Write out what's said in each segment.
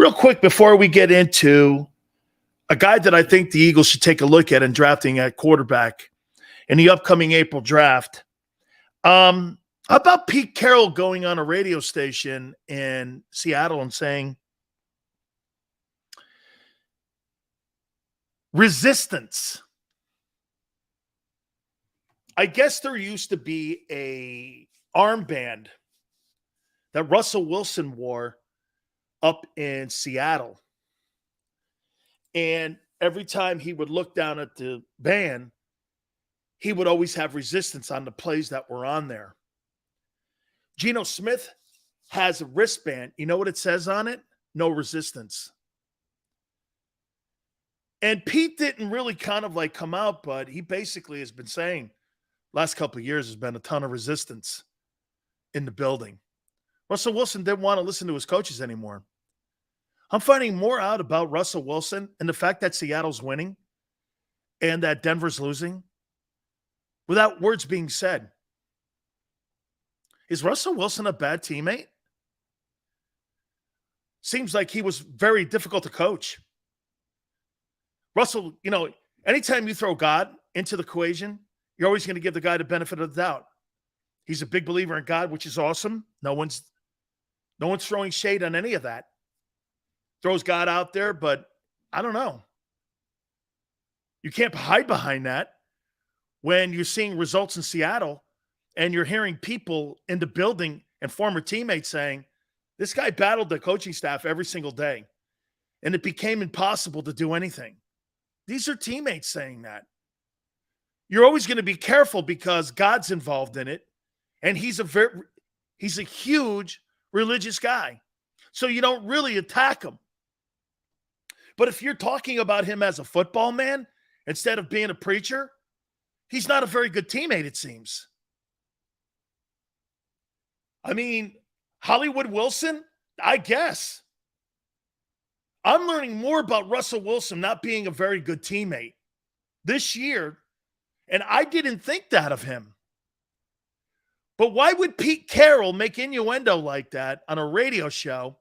Real quick before we get into a guy that I think the Eagles should take a look at in drafting at quarterback in the upcoming April draft. How about Pete Carroll going on a radio station in Seattle and saying, resistance. I guess there used to be a armband that Russell Wilson wore up in Seattle. And every time he would look down at the band, he would always have resistance on the plays that were on there. Geno Smith has a wristband. You know what it says on it? No resistance. And Pete didn't really kind of like come out, but he basically has been saying last couple of years has been a ton of resistance in the building. Russell Wilson didn't want to listen to his coaches anymore. I'm finding more out about Russell Wilson and the fact that Seattle's winning and that Denver's losing without words being said. Is Russell Wilson a bad teammate? Seems like he was very difficult to coach. Russell, anytime you throw God into the equation, you're always going to give the guy the benefit of the doubt. He's a big believer in God, which is awesome. No one's throwing shade on any of that. Throws God out there, but I don't know. You can't hide behind that when you're seeing results in Seattle and you're hearing people in the building and former teammates saying, this guy battled the coaching staff every single day, and it became impossible to do anything. These are teammates saying that. You're always going to be careful because God's involved in it, and he's a huge religious guy. So you don't really attack him. But if you're talking about him as a football man instead of being a preacher, he's not a very good teammate, it seems. I mean, Hollywood Wilson, I guess. I'm learning more about Russell Wilson not being a very good teammate this year, and I didn't think that of him. But why would Pete Carroll make innuendo like that on a radio show?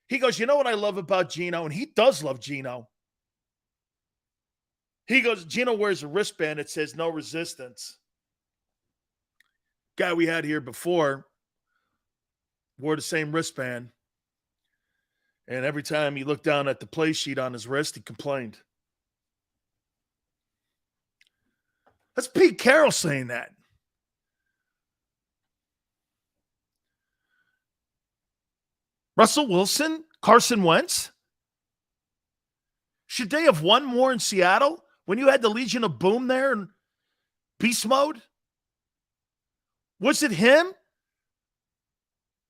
He goes, you know what I love about Geno? And he does love Geno. He goes, Geno wears a wristband that says no resistance. Guy we had here before wore the same wristband. And every time he looked down at the play sheet on his wrist, he complained. That's Pete Carroll saying that. Russell Wilson, Carson Wentz. Should they have won more in Seattle when you had the Legion of Boom there in beast mode? Was it him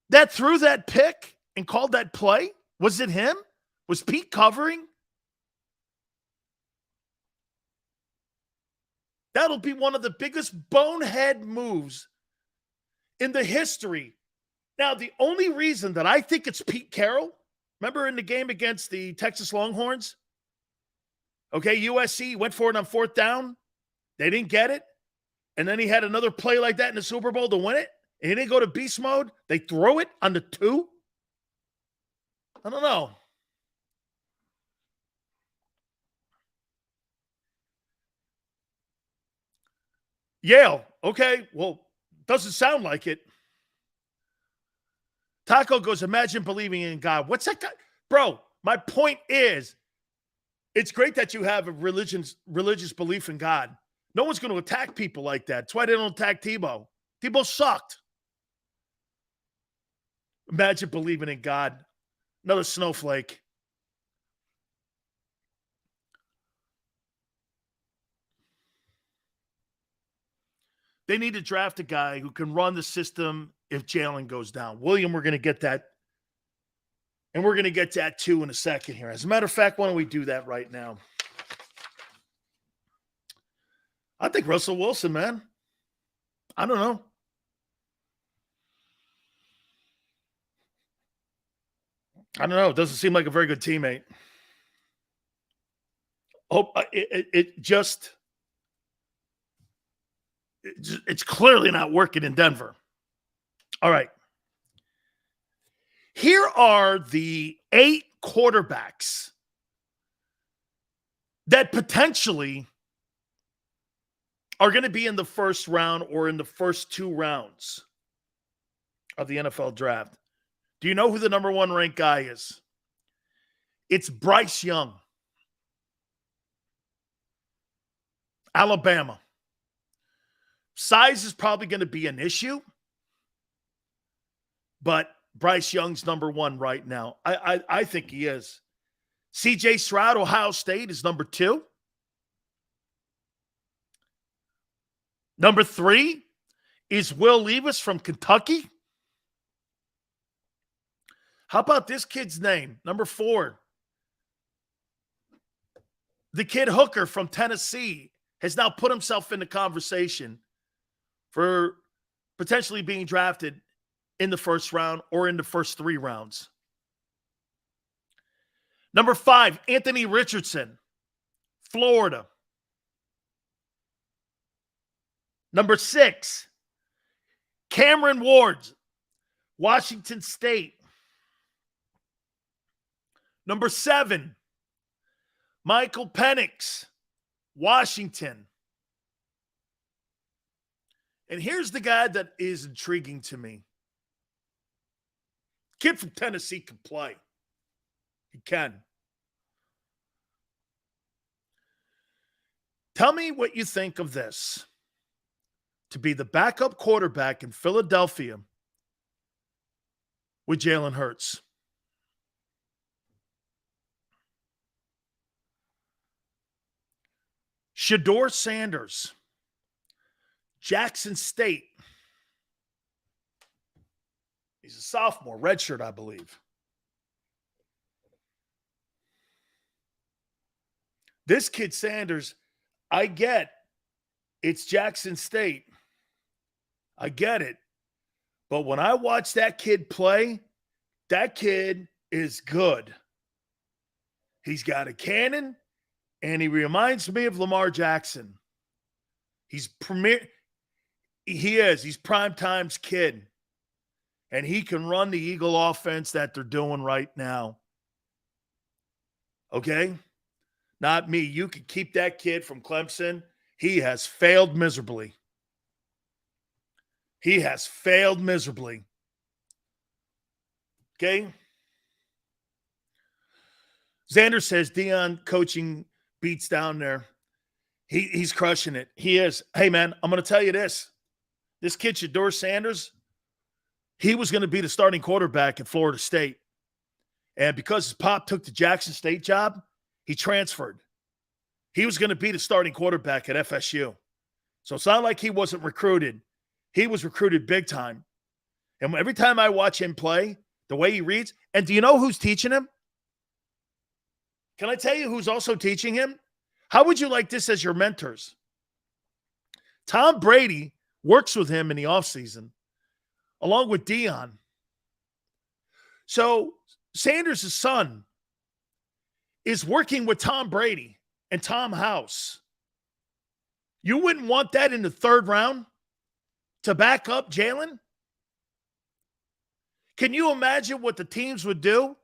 that threw that pick and called that play? Was it him? Was Pete covering? That'll be one of the biggest bonehead moves in the history. Now, the only reason that I think it's Pete Carroll, remember in the game against the Texas Longhorns? Okay, USC went for it on fourth down. They didn't get it. And then he had another play like that in the Super Bowl to win it. And he didn't go to beast mode. They throw it on the 2. I don't know. Yale. Okay, well, doesn't sound like it. Taco goes, imagine believing in God. What's that guy? Bro, my point is, it's great that you have a religious belief in God. No one's going to attack people like that. That's why they don't attack Tebow. Tebow sucked. Imagine believing in God. Another snowflake. They need to draft a guy who can run the system if Jalen goes down. William, we're going to get that. And we're going to get that too in a second here. As a matter of fact, why don't we do that right now? I think Russell Wilson, man. I don't know. I don't know. It doesn't seem like a very good teammate. It's clearly not working in Denver. All right. Here are the 8 quarterbacks that potentially are going to be in the first round or in the first 2 rounds of the NFL draft. Do you know who the number 1 ranked guy is? It's Bryce Young, Alabama. Size is probably going to be an issue, but Bryce Young's number 1 right now. I think he is. C.J. Stroud, Ohio State, is number 2. Number 3 is Will Levis from Kentucky. How about this kid's name? Number 4. The kid Hooker from Tennessee has now put himself in the conversation for potentially being drafted in the first round or in the first 3 rounds. Number 5, Anthony Richardson, Florida. Number 6, Cameron Ward, Washington State. Number 7, Michael Penix, Washington. And here's the guy that is intriguing to me. Kid from Tennessee can play. He can. Tell me what you think of this. To be the backup quarterback in Philadelphia with Jalen Hurts. Shedur Sanders, Jackson State. He's a sophomore, redshirt, I believe. This kid Sanders, I get it's Jackson State. I get it. But when I watch that kid play, that kid is good. He's got a cannon, and he reminds me of Lamar Jackson. He's prime time's kid. And he can run the Eagle offense that they're doing right now. Okay? Not me. You can keep that kid from Clemson. He has failed miserably. He has failed miserably. Okay? Xander says Deion coaching beats down there. He's crushing it. He is. Hey, man, I'm going to tell you this. This kid, Shedur Sanders, he was going to be the starting quarterback at Florida State. And because his pop took the Jackson State job, he transferred. He was going to be the starting quarterback at FSU. So it's not like he wasn't recruited. He was recruited big time. And every time I watch him play, the way he reads, and do you know who's teaching him? Can I tell you who's also teaching him? How would you like this as your mentors? Tom Brady works with him in the offseason, along with Deion. So Sanders' son is working with Tom Brady and Tom House. You wouldn't want that in the 3rd round to back up Jalen? Can you imagine what the teams would do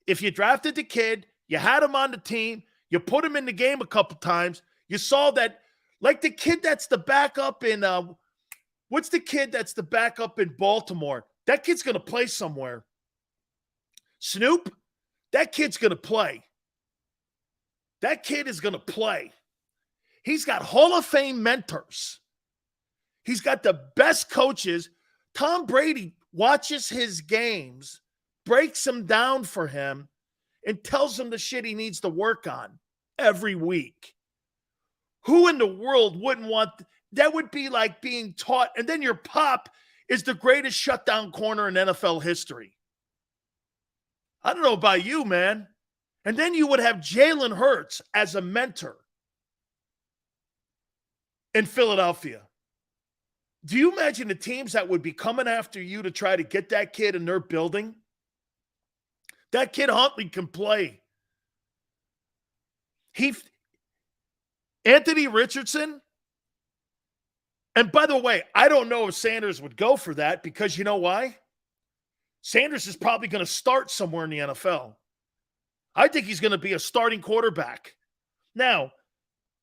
if you drafted the kid, you had him on the team, you put him in the game a couple times, you saw that, like the kid that's the backup in, what's the kid that's the backup in Baltimore? That kid's going to play somewhere. Snoop, that kid's going to play. That kid is going to play. He's got Hall of Fame mentors. He's got the best coaches. Tom Brady watches his games, breaks them down for him, and tells him the shit he needs to work on every week. Who in the world wouldn't want that? Would be like being taught, and then your pop is the greatest shutdown corner in NFL history. I don't know about you, man. And then you would have Jalen Hurts as a mentor in Philadelphia. Do you imagine the teams that would be coming after you to try to get that kid in their building? That kid Huntley can play. Anthony Richardson. And by the way, I don't know if Sanders would go for that because you know why? Sanders is probably going to start somewhere in the NFL. I think he's going to be a starting quarterback. Now,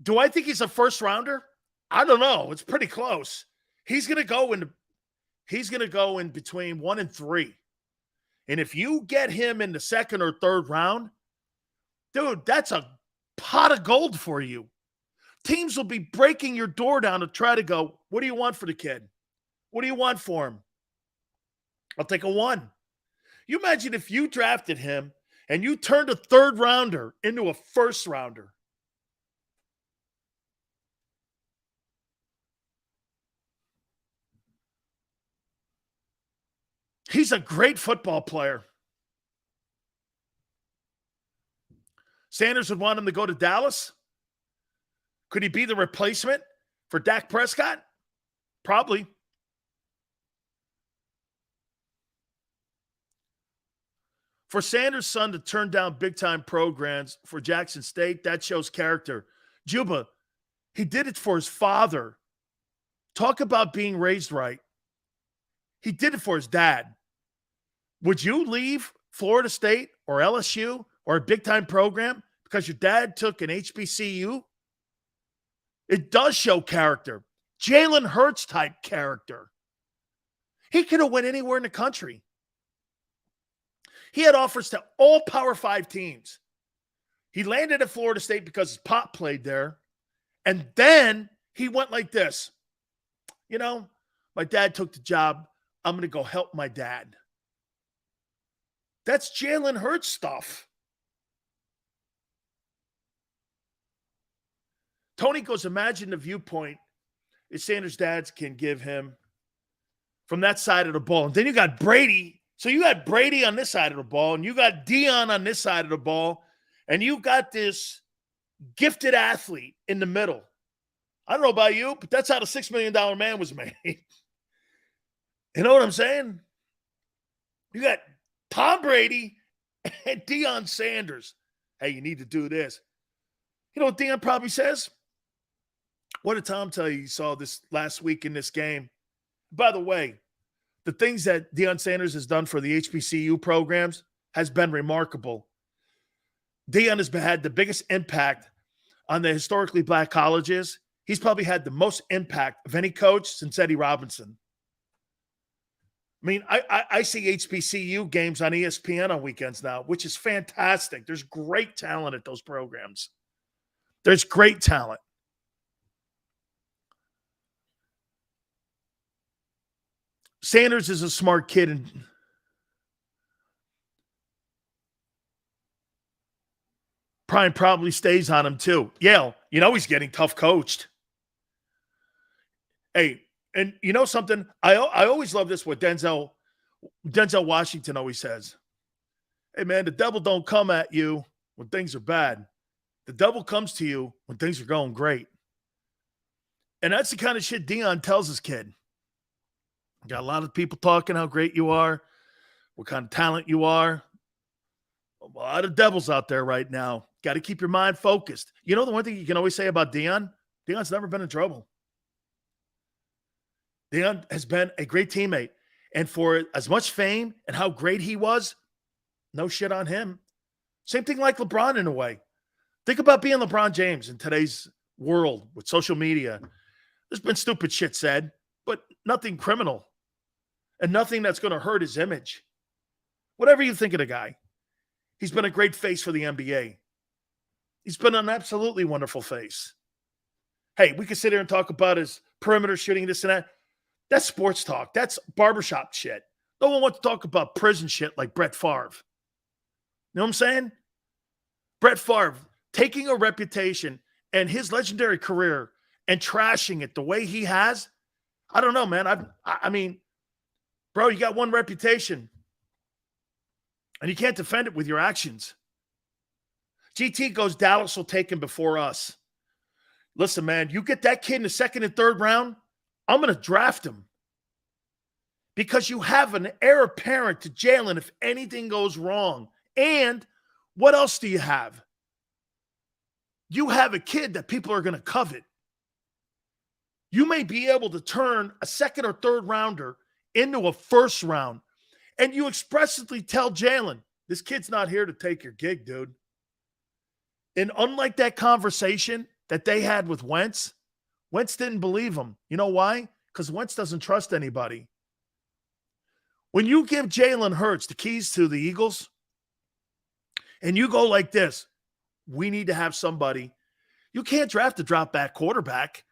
do I think he's a first rounder? I don't know. It's pretty close. He's going to go in between 1 and 3. And if you get him in the second or third round, dude, that's a pot of gold for you. Teams will be breaking your door down to try to go, what do you want for the kid? What do you want for him? I'll take a 1. You imagine if you drafted him and you turned a third rounder into a first rounder. He's a great football player. Sanders would want him to go to Dallas. Could he be the replacement for Dak Prescott? Probably. For Sanders' son to turn down big-time programs for Jackson State, that shows character. Juba, he did it for his father. Talk about being raised right. He did it for his dad. Would you leave Florida State or LSU or a big-time program because your dad took an HBCU? It does show character. Jalen Hurts type character. He could have went anywhere in the country. He had offers to all Power 5 teams. He landed at Florida State because his pop played there. And then he went like this. You know, my dad took the job. I'm going to go help my dad. That's Jalen Hurts stuff. Tony goes, imagine the viewpoint that Sanders' dads can give him from that side of the ball. And then you got Brady. So you got Brady on this side of the ball, and you got Deion on this side of the ball, and you got this gifted athlete in the middle. I don't know about you, but that's how the $6 million man was made. You know what I'm saying? You got Tom Brady and Deion Sanders. Hey, you need to do this. You know what Deion probably says? What did Tom tell you saw this last week in this game? By the way, the things that Deion Sanders has done for the HBCU programs has been remarkable. Deion has had the biggest impact on the historically black colleges. He's probably had the most impact of any coach since Eddie Robinson. I mean, I see HBCU games on ESPN on weekends now, which is fantastic. There's great talent at those programs. There's great talent. Sanders is a smart kid, and Prime probably stays on him too. Yale, you know he's getting tough coached. Hey, and you know something? I always love this, what Denzel Washington always says. Hey, man, the devil don't come at you when things are bad. The devil comes to you when things are going great. And that's the kind of shit Deion tells his kid. Got a lot of people talking how great you are, what kind of talent you are. A lot of devils out there right now. Got to keep your mind focused. You know the one thing you can always say about Deion? Deion's never been in trouble. Deion has been a great teammate. And for as much fame and how great he was, no shit on him. Same thing like LeBron in a way. Think about being LeBron James in today's world with social media. There's been stupid shit said, but nothing criminal. And nothing that's going to hurt his image. Whatever you think of the guy, he's been a great face for the NBA. He's been an absolutely wonderful face. Hey, we could sit here and talk about his perimeter shooting, this and that. That's sports talk. That's barbershop shit. No one wants to talk about prison shit like Brett Favre. You know what I'm saying? Brett Favre taking a reputation and his legendary career and trashing it the way he has. I don't know, man. I mean, bro, you got one reputation, and you can't defend it with your actions. GT goes, Dallas will take him before us. Listen, man, you get that kid in the second and third round, I'm going to draft him. Because you have an heir apparent to Jalen if anything goes wrong. And what else do you have? You have a kid that people are going to covet. You may be able to turn a second or third rounder into a first round. And you expressly tell Jalen, this kid's not here to take your gig, dude. And unlike that conversation that they had with Wentz, Wentz didn't believe him. You know why? Because Wentz doesn't trust anybody. When you give Jalen Hurts the keys to the Eagles and you go like this, we need to have somebody. You can't draft a drop-back quarterback.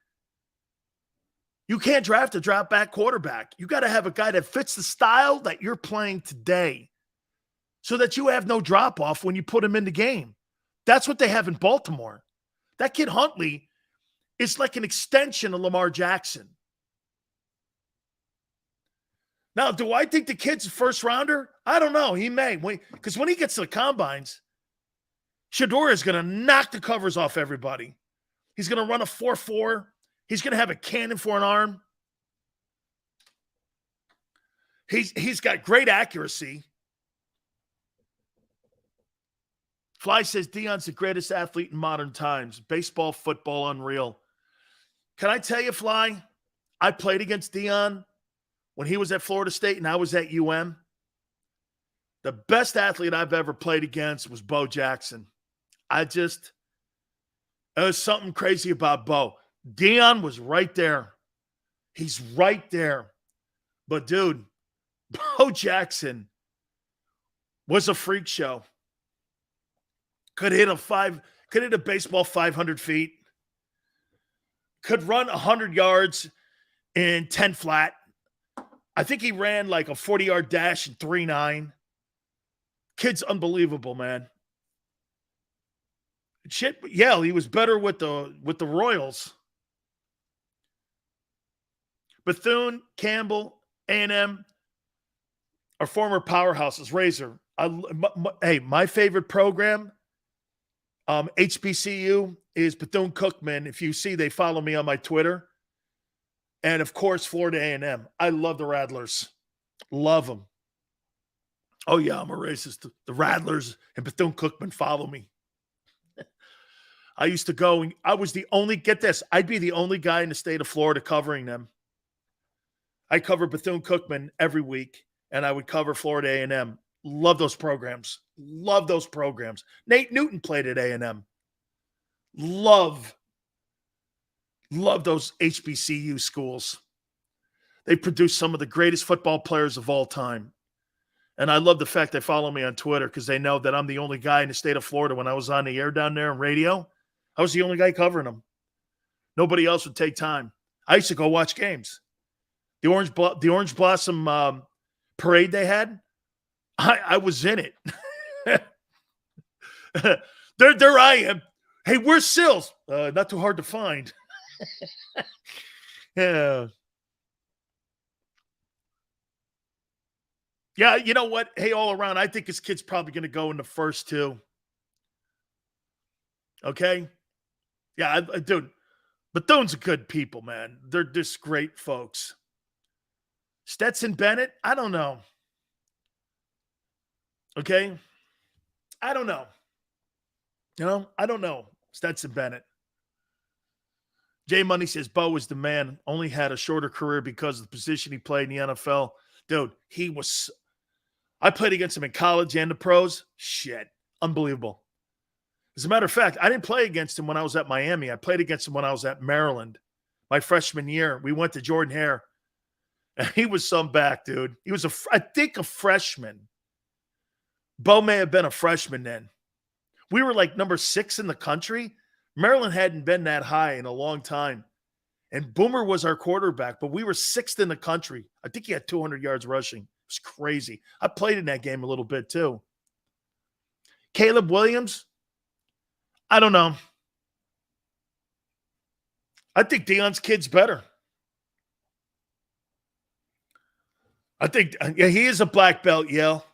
You can't draft a drop-back quarterback. You got to have a guy that fits the style that you're playing today so that you have no drop-off when you put him in the game. That's what they have in Baltimore. That kid Huntley is like an extension of Lamar Jackson. Now, do I think the kid's a first-rounder? I don't know. He may. Because when he gets to the combines, Shedur is going to knock the covers off everybody. He's going to run a 4.4. He's going to have a cannon for an arm. He's got great accuracy. Fly says Deion's the greatest athlete in modern times. Baseball, football, unreal. Can I tell you, Fly? I played against Deion when he was at Florida State and I was at UM. The best athlete I've ever played against was Bo Jackson. There's something crazy about Bo. Deion was right there. He's right there. But, dude, Bo Jackson was a freak show. Could hit a baseball 500 feet. Could run 100 yards in 10 flat. I think he ran like a 40-yard dash in 3.9. Kid's unbelievable, man. Shit, yeah, he was better with the Royals. Bethune, Campbell, A&M are former powerhouses. Razor. My favorite program, HBCU, is Bethune-Cookman. If you see, they follow me on my Twitter. And, of course, Florida A&M. I love the Rattlers. Love them. Oh, yeah, I'm a racist. The Rattlers and Bethune-Cookman follow me. I used to go, and I was the only, get this, I'd be the only guy in the state of Florida covering them. I cover Bethune-Cookman every week, and I would cover Florida A&M. Love those programs. Love those programs. Nate Newton played at A&M. Love those HBCU schools. They produce some of the greatest football players of all time. And I love the fact they follow me on Twitter because they know that I'm the only guy in the state of Florida. When I was on the air down there on radio, I was the only guy covering them. Nobody else would take time. I used to go watch games. The Orange Blossom parade they had, I was in it. there I am. Hey, where's Sills? Not too hard to find. Yeah. Yeah, you know what? Hey, all around, I think this kid's probably going to go in the first two. Okay? Yeah, dude. Bethune's good people, man. They're just great folks. Stetson Bennett, I don't know. Okay? I don't know. I don't know. Stetson Bennett. Jay Money says, Bo was the man. Only had a shorter career because of the position he played in the NFL. Dude, I played against him in college and the pros. Shit. Unbelievable. As a matter of fact, I didn't play against him when I was at Miami. I played against him when I was at Maryland. My freshman year, we went to Jordan Hare. And he was some back, dude. He was, I think, a freshman. Bo may have been a freshman then. We were like number 6 in the country. Maryland hadn't been that high in a long time. And Boomer was our quarterback, but we were 6th in the country. I think he had 200 yards rushing. It was crazy. I played in that game a little bit too. Caleb Williams, I don't know. I think Deion's kid's better. I think, yeah, he is a black belt, Yale.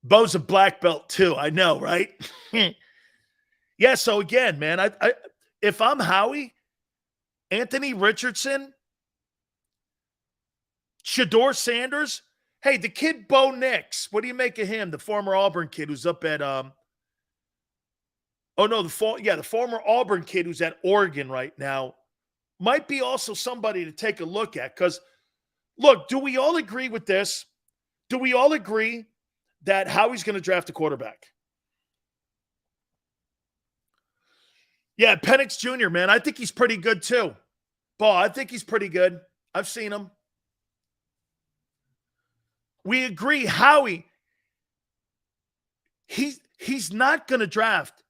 Bo's a black belt too. I know, right? Yeah, so again, man, if I'm Howie, Anthony Richardson, Shedur Sanders, hey, the kid Bo Nix, what do you make of him? The former Auburn kid who's up at the former Auburn kid who's at Oregon right now might be also somebody to take a look at. Because, look, do we all agree with this? Do we all agree that Howie's going to draft a quarterback? Yeah, Penix Jr., man. I think he's pretty good too. Paul, I think he's pretty good. I've seen him. We agree, Howie. He's not going to draft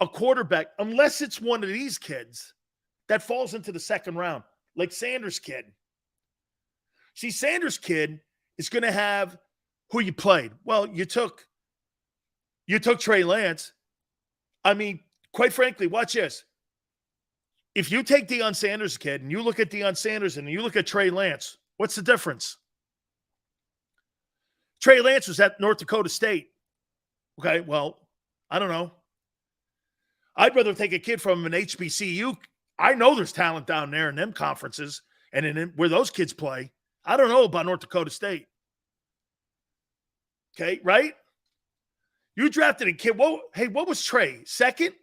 a quarterback unless it's one of these kids that falls into the second round, like Sanders' kid. See, Sanders' kid is going to have who you played. Well, you took Trey Lance. I mean, quite frankly, watch this. If you take Deion Sanders' kid and you look at Deion Sanders and you look at Trey Lance, what's the difference? Trey Lance was at North Dakota State. Okay, well, I don't know. I'd rather take a kid from an HBCU. I know there's talent down there in them conferences and in where those kids play. I don't know about North Dakota State. Okay, right? You drafted a kid. Well, hey, what was Trey? Second?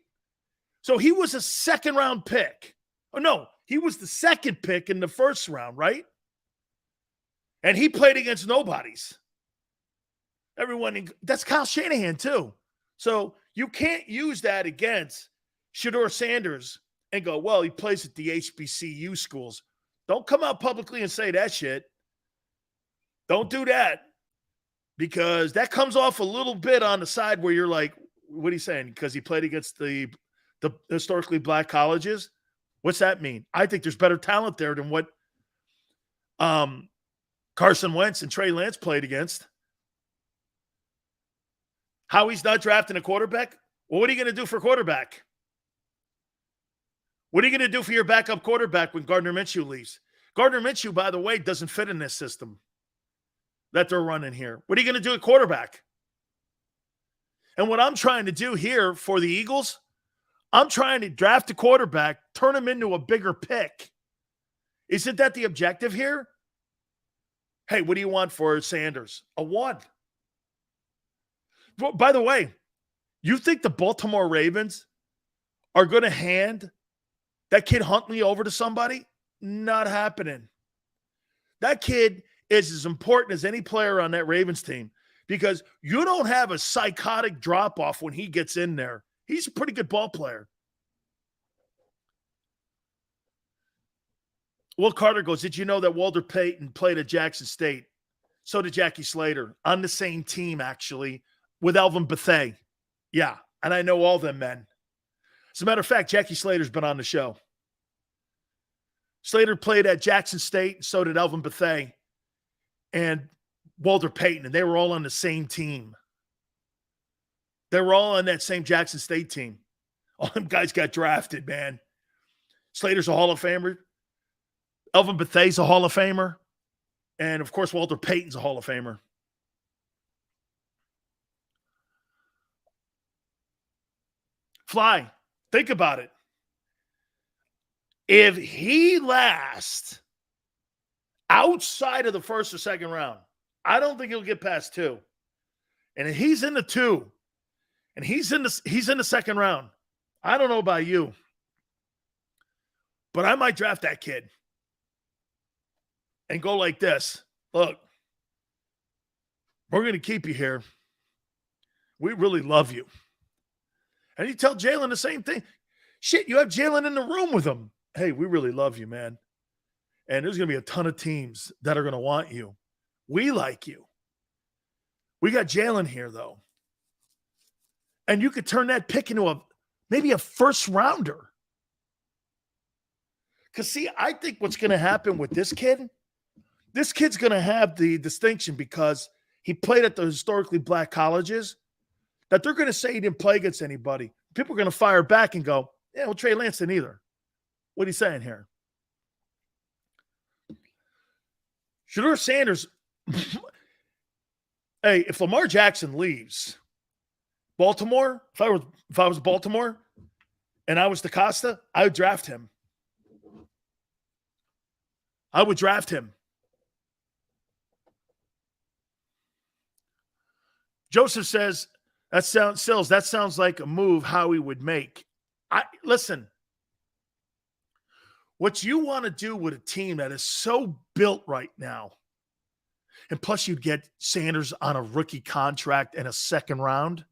So he was a second-round pick. Oh, no, he was the second pick in the first round, right? And he played against nobodies. Everyone, that's Kyle Shanahan too. So you can't use that against Shedur Sanders and go, well, he plays at the HBCU schools. Don't come out publicly and say that shit. Don't do that, because that comes off a little bit on the side where you're like, what are you saying? Because he played against the historically black colleges? What's that mean? I think there's better talent there than what Carson Wentz and Trey Lance played against. Howie's not drafting a quarterback? Well, what are you going to do for quarterback? What are you going to do for your backup quarterback when Gardner Minshew leaves? Gardner Minshew, by the way, doesn't fit in this system that they're running here. What are you going to do at quarterback? And what I'm trying to do here for the Eagles, I'm trying to draft a quarterback, turn him into a bigger pick. Isn't that the objective here? Hey, what do you want for Sanders? A 1. By the way, you think the Baltimore Ravens are going to hand that kid Huntley over to somebody? Not happening. That kid is as important as any player on that Ravens team, because you don't have a psychotic drop-off when he gets in there. He's a pretty good ball player. Will Carter goes, did you know that Walter Payton played at Jackson State? So did Jackie Slater, on the same team, actually, with Elvin Bethea. Yeah, and I know all them men. As a matter of fact, Jackie Slater's been on the show. Slater played at Jackson State, and so did Elvin Bethea and Walter Payton, and they were all on the same team. They were all on that same Jackson State team. All them guys got drafted, man. Slater's a Hall of Famer. Elvin Bethea's a Hall of Famer. And, of course, Walter Payton's a Hall of Famer. Fly, think about it. If he lasts outside of the first or second round, I don't think he'll get past 2. And if he's in the 2, and he's in the second round, I don't know about you, but I might draft that kid and go like this. Look, we're going to keep you here. We really love you. And you tell Jalen the same thing. Shit, you have Jalen in the room with him. Hey, we really love you, man. And there's going to be a ton of teams that are going to want you. We like you. We got Jalen here, though. And you could turn that pick into maybe a first rounder. Because, see, I think what's going to happen with this kid's going to have the distinction because he played at the historically black colleges, that they're going to say he didn't play against anybody. People are going to fire back and go, yeah, well, Trey Lance didn't either. What are you saying here? Shedur Sanders, hey, if Lamar Jackson leaves Baltimore, if I was Baltimore and I was DaCosta, I would draft him. I would draft him. Joseph says, that sounds like a move Howie would make. Listen, what you want to do with a team that is so built right now, and plus you'd get Sanders on a rookie contract and a second round,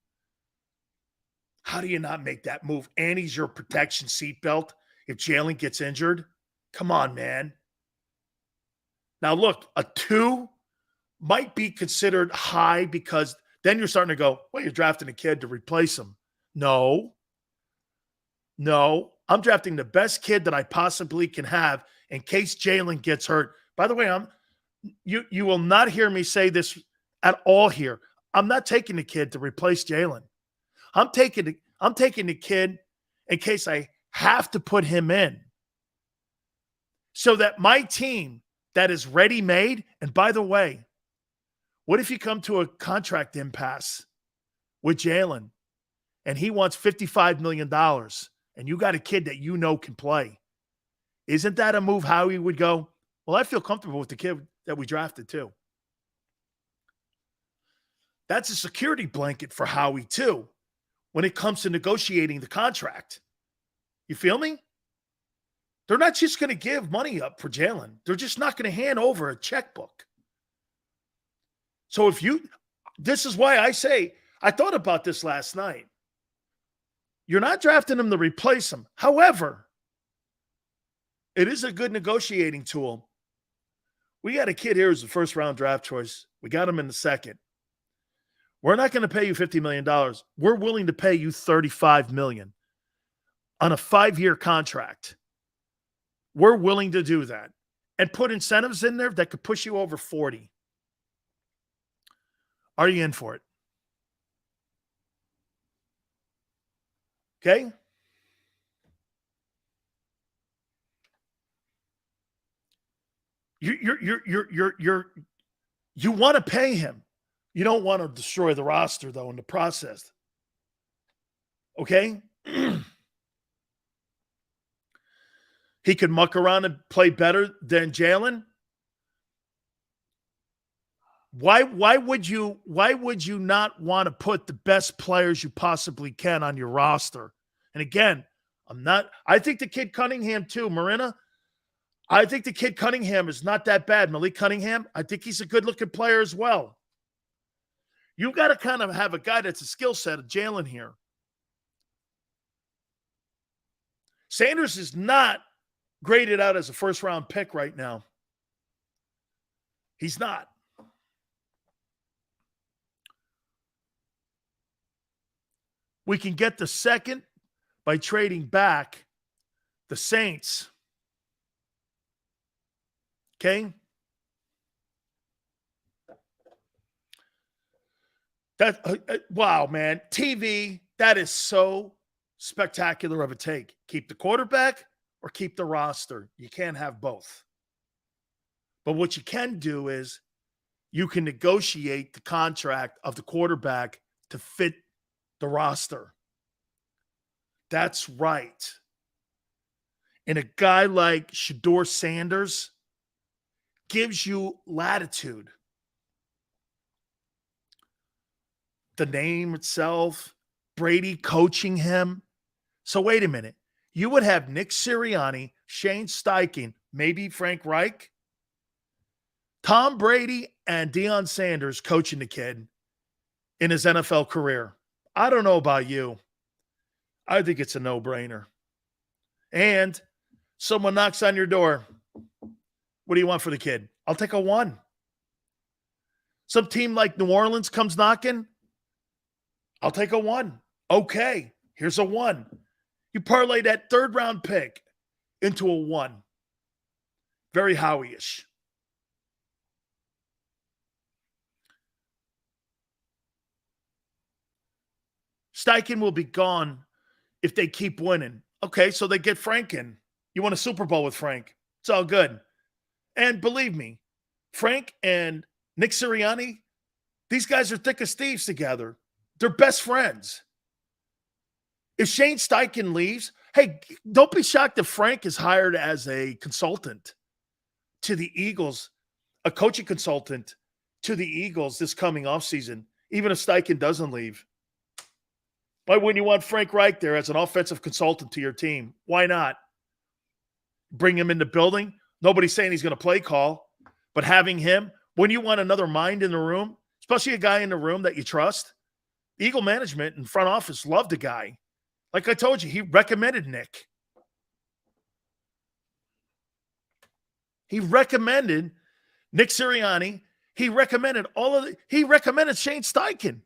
How do you not make that move? And he's your protection seatbelt if Jalen gets injured. Come on, man. Now, look, a 2 might be considered high because then you're starting to go, well, you're drafting a kid to replace him. No. I'm drafting the best kid that I possibly can have in case Jalen gets hurt. By the way, you will not hear me say this at all here. I'm not taking the kid to replace Jalen. I'm taking the kid in case I have to put him in so that my team that is ready-made, and by the way, what if you come to a contract impasse with Jalen and he wants $55 million and you got a kid that you know can play? Isn't that a move Howie would go, well, I feel comfortable with the kid that we drafted too. That's a security blanket for Howie too when it comes to negotiating the contract. You feel me? They're not just going to give money up for Jalen. They're just not going to hand over a checkbook. So this is why I say, I thought about this last night. You're not drafting him to replace him. However, it is a good negotiating tool. We got a kid here who's a first-round draft choice. We got him in the second. We're not going to pay you $50 million. We're willing to pay you $35 million on a 5-year contract. We're willing to do that and put incentives in there that could push you over 40. Are you in for it? Okay? You want to pay him. You don't want to destroy the roster, though, in the process. Okay? He could muck around and play better than Jalen. Why would you not want to put the best players you possibly can on your roster? And again, I think the kid Cunningham too, Marina. I think the kid Cunningham is not that bad. Malik Cunningham, I think he's a good-looking player as well. You've got to kind of have a guy that's a skill set of Jalen here. Sanders is not graded out as a first-round pick right now. He's not. We can get the second by trading back the Saints. Okay? Wow, man. TV, that is so spectacular of a take. Keep the quarterback or keep the roster. You can't have both. But what you can do is you can negotiate the contract of the quarterback to fit the roster. That's right. And a guy like Shedur Sanders gives you latitude. The name itself, Brady coaching him. So wait a minute. You would have Nick Sirianni, Shane Steichen, maybe Frank Reich, Tom Brady, and Deion Sanders coaching the kid in his NFL career. I don't know about you. I think it's a no-brainer. And someone knocks on your door. What do you want for the kid? I'll take a 1. Some team like New Orleans comes knocking. I'll take a 1. Okay, here's a 1. You parlay that third-round pick into a 1. Very Howie-ish. Steichen will be gone if they keep winning. Okay, so they get Frank in. You won a Super Bowl with Frank. It's all good. And believe me, Frank and Nick Sirianni, these guys are thick as thieves together. They're best friends. If Shane Steichen leaves, hey, don't be shocked if Frank is hired as a consultant to the Eagles, a coaching consultant to the Eagles this coming offseason, even if Steichen doesn't leave. Why wouldn't you want Frank Reich there as an offensive consultant to your team? Why not? Bring him in the building. Nobody's saying he's going to play call, but having him, when you want another mind in the room, especially a guy in the room that you trust, Eagle management and front office loved the guy. Like I told you, he recommended Nick. He recommended Nick Sirianni. He recommended he recommended Shane Steichen.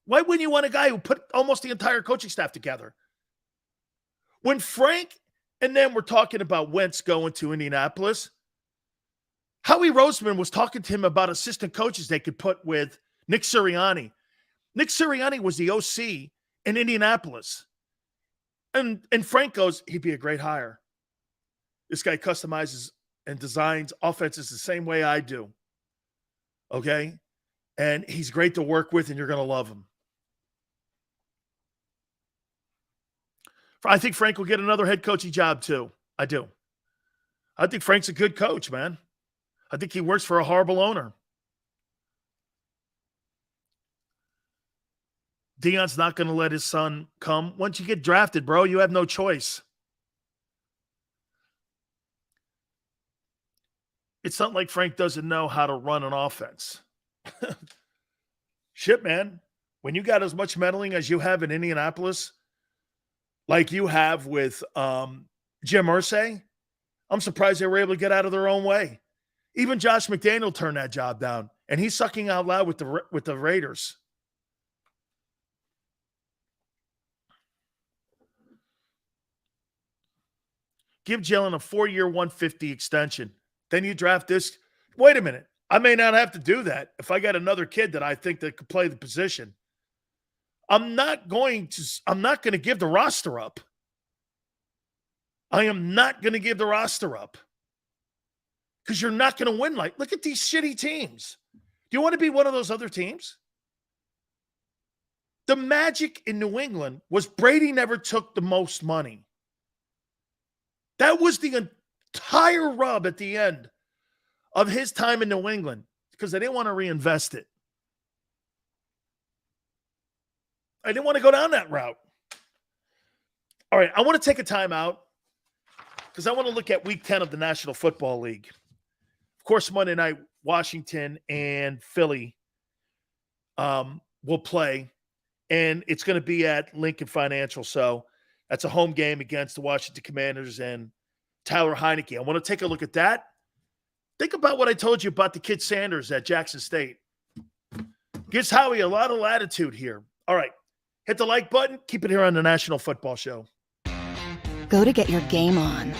Why wouldn't you want a guy who put almost the entire coaching staff together? When Frank and then we're talking about Wentz going to Indianapolis, Howie Roseman was talking to him about assistant coaches they could put with Nick Sirianni. Nick Sirianni was the OC in Indianapolis. And Frank goes, he'd be a great hire. This guy customizes and designs offenses the same way I do. Okay? And he's great to work with, and you're going to love him. I think Frank will get another head coaching job too. I do. I think Frank's a good coach, man. I think he works for a horrible owner. Deion's not going to let his son come. Once you get drafted, bro, you have no choice. It's not like Frank doesn't know how to run an offense. Shit, man. When you got as much meddling as you have in Indianapolis, like you have with Jim Irsay, I'm surprised they were able to get out of their own way. Even Josh McDaniel turned that job down, and he's sucking out loud with the Raiders. Give Jalen a 4-year, $150 extension. Then you draft this. Wait a minute. I may not have to do that if I got another kid that I think that could play the position. I'm not going to give the roster up. I am not going to give the roster up. Because you're not going to win. Look at these shitty teams. Do you want to be one of those other teams? The magic in New England was Brady never took the most money. That was the entire rub at the end of his time in New England because they didn't want to reinvest it. I didn't want to go down that route. All right, I want to take a timeout because I want to look at Week 10 of the National Football League. Of course, Monday night, Washington and Philly will play, and it's going to be at Lincoln Financial. So that's a home game against the Washington Commanders and Tyler Heineke. I want to take a look at that. Think about what I told you about the kid Sanders at Jackson State. Gives Howie a lot of latitude here. All right. Hit the like button. Keep it here on the National Football Show. Go to get your game on.